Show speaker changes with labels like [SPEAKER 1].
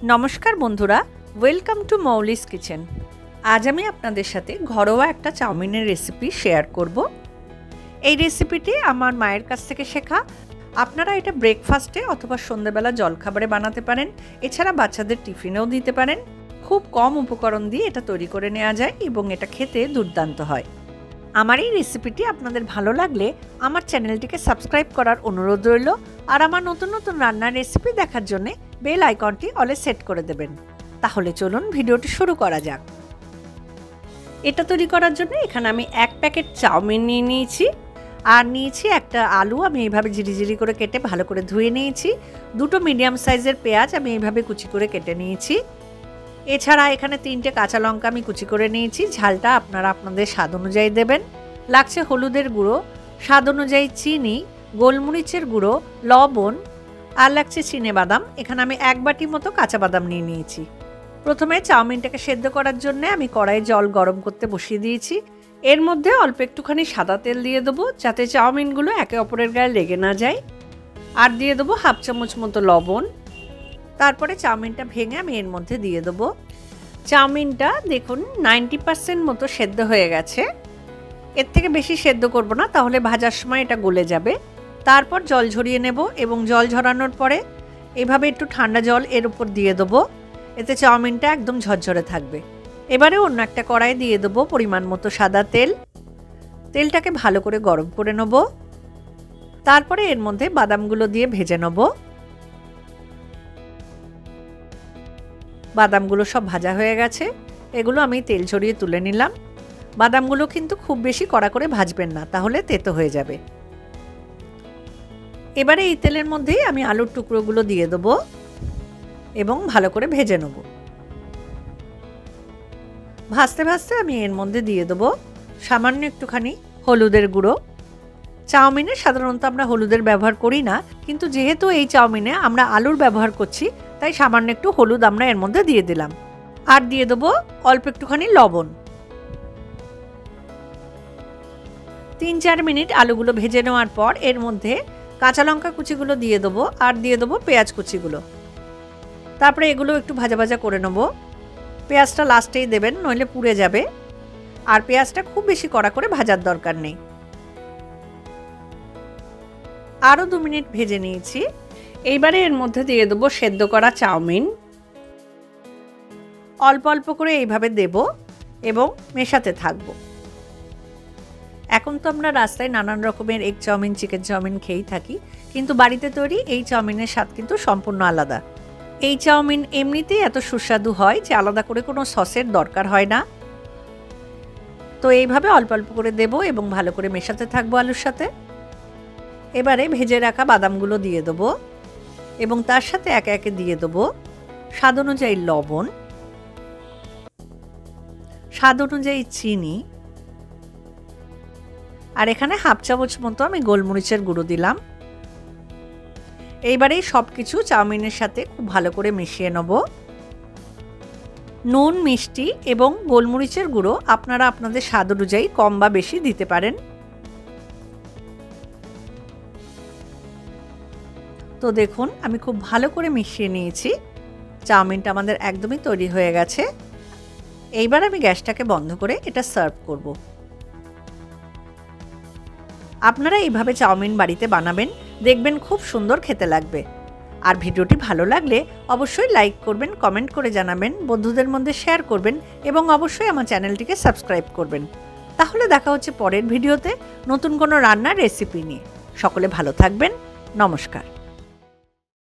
[SPEAKER 1] নমস্কার বন্ধুরা, welcome to মৌলিস kitchen. আজ আমি আপনাদের সাথে ঘরোয়া একটা চাউমিনের রেসিপি শেয়ার করব। এই রেসিপিটি আমার মায়ের কাছ থেকে শেখা। আপনারা এটা ব্রেকফাস্টে অথবা সন্ধ্যাবেলা জলখাবারে বানাতে পারেন, এছাড়া বাচ্চাদের টিফিনেও দিতে পারেন। খুব কম উপকরণ দিয়ে এটা তৈরি করে নেওয়া যায় এবং এটা খেতে দুর্দান্ত হয়। আমার এই রেসিপিটি আপনাদের ভালো লাগলে আমার চ্যানেলটিকে সাবস্ক্রাইব করার অনুরোধ রইল, আর আমার নতুন নতুন রান্নার রেসিপি দেখার জন্য বেল আইকনটি অলে সেট করে দেবেন। তাহলে চলুন ভিডিওটি শুরু করা যাক। এটা তৈরি করার জন্য এখানে আমি 1 প্যাকেট চাউমিন নিয়ে নিয়েছি, আর নিয়েছি একটা আলু আমি এইভাবে ঝিরিঝিরি করে কেটে ভালো করে ধুয়ে নিয়েছি। 2টো মিডিয়াম সাইজের পেঁয়াজ আমি এইভাবে কুচি করে কেটে নিয়েছি। এছাড়া এখানে 3টে কাঁচা লঙ্কা আমি কুচি করে নিয়েছি। ঝালটা আপনারা আপনাদের স্বাদ অনুযায়ী দেবেন। লাগছে হলুদের গুঁড়ো, স্বাদ অনুযায়ী চিনি, গোলমরিচের গুঁড়ো, লবণ, আর লাগছে চিনেবাদাম। এখানে আমি 1 বাটি মতো কাঁচা বাদাম নিয়ে নিয়েছি। প্রথমে চাউমিনটাকে সেদ্ধ করার জন্য আমি কড়াইয়ে জল গরম করতে বসিয়ে দিয়েছি। এর মধ্যে অল্প একটুখানি সাদা তেল দিয়ে দেবো, যাতে চাউমিনগুলো একে অপরের গায়ে লেগে না যায়। আর দিয়ে দেবো 1/2 চামচ মতো লবণ। তারপরে চাউমিনটা ভেঙে আমি এর মধ্যে দিয়ে দেবো। চাউমিনটা দেখুন 90% মতো সেদ্ধ হয়ে গেছে। এর থেকে বেশি সেদ্ধ করব না, তাহলে ভাজার সময় এটা গলে যাবে। তারপর জল ঝরিয়ে নেব এবং জল ঝরানোর পরে এভাবে একটু ঠান্ডা জল এর উপর দিয়ে দেবো। এতে চাউমিনটা একদম ঝরঝরে থাকবে। এবারে অন্য একটা কড়াই দিয়ে দেবো পরিমাণ মতো সাদা তেল। তেলটাকে ভালো করে গরম করে নেব। তারপরে এর মধ্যে বাদামগুলো দিয়ে ভেজে নেব। বাদামগুলো সব ভাজা হয়ে গেছে, এগুলো আমি তেল ঝরিয়ে তুলে নিলাম। বাদামগুলো কিন্তু খুব বেশি কড়া করে ভাজবেন না, তাহলে তেতো হয়ে যাবে। এবারে এই তেলের মধ্যেই আমি আলুর টুকরোগুলো দিয়ে দেবো এবং ভালো করে ভেজে নেব। ভাজতে ভাজতে আমি এর মধ্যে দিয়ে দেবো সামান্য একটুখানি হলুদের গুঁড়ো। চাউমিনে সাধারণত আমরা হলুদের ব্যবহার করি না, কিন্তু যেহেতু এই চাউমিনে আমরা আলুর ব্যবহার করছি, তাই সামান্য একটু হলুদ আমরা এর মধ্যে দিয়ে দিলাম। আর দিয়ে দেবো অল্প একটুখানি লবণ। 3-4 মিনিট আলুগুলো ভেজে নেওয়ার পর এর মধ্যে কাঁচা লঙ্কা কুচিগুলো দিয়ে দেবো, আর দিয়ে দেবো পেঁয়াজ কুচিগুলো। তারপরে এগুলো একটু ভাজা ভাজা করে নেব। পেঁয়াজটা লাস্টেই দেবেন, নইলে পুড়ে যাবে। আর পেঁয়াজটা খুব বেশি কড়া করে ভাজার দরকার নেই। আরও 2 মিনিট ভেজে নিয়েছি। এইবারে এর মধ্যে দিয়ে দেবো সেদ্ধ করা চাউমিন। অল্প অল্প করে এইভাবে দেব এবং মেশাতে থাকবো। এখন তো আমরা রাস্তায় নানান রকমের এগ চাউমিন, চিকেন চাউমিন খেয়েই থাকি, কিন্তু বাড়িতে তৈরি এই চাউমিনের স্বাদ কিন্তু সম্পূর্ণ আলাদা। এই চাউমিন এমনিতেই এত সুস্বাদু হয় যে আলাদা করে কোনো সসের দরকার হয় না। তো এইভাবে অল্প অল্প করে দেব এবং ভালো করে মেশাতে থাকবো আলুর সাথে। এবারে ভেজে রাখা বাদামগুলো দিয়ে দেবো এবং তার সাথে একে একে দিয়ে দেবো স্বাদ অনুযায়ী লবণ, স্বাদ অনুযায়ী চিনি, আর এখানে 1/2 চামচ মতো আমি গোলমরিচের গুঁড়ো দিলাম। এইবারে সব কিছু চাউমিনের সাথে খুব ভালো করে মিশিয়ে নেব। নুন, মিষ্টি এবং গোলমরিচের গুঁড়ো আপনারা আপনাদের স্বাদ অনুযায়ী কম বা বেশি দিতে পারেন। তো দেখুন আমি খুব ভালো করে মিশিয়ে নিয়েছি। চাউমিনটা আমাদের একদমই তৈরি হয়ে গেছে। এইবার আমি গ্যাসটাকে বন্ধ করে এটা সার্ভ করব। আপনারা এইভাবে চাউমিন বাড়িতে বানাবেন, দেখবেন খুব সুন্দর খেতে লাগবে। আর ভিডিওটি ভালো লাগলে অবশ্যই লাইক করবেন, কমেন্ট করে জানাবেন, বন্ধুদের মধ্যে শেয়ার করবেন এবং অবশ্যই আমার চ্যানেলটিকে সাবস্ক্রাইব করবেন। তাহলে দেখা হচ্ছে পরের ভিডিওতে নতুন কোনো রান্নার রেসিপি নিয়ে। সকলে ভালো থাকবেন। নমস্কার।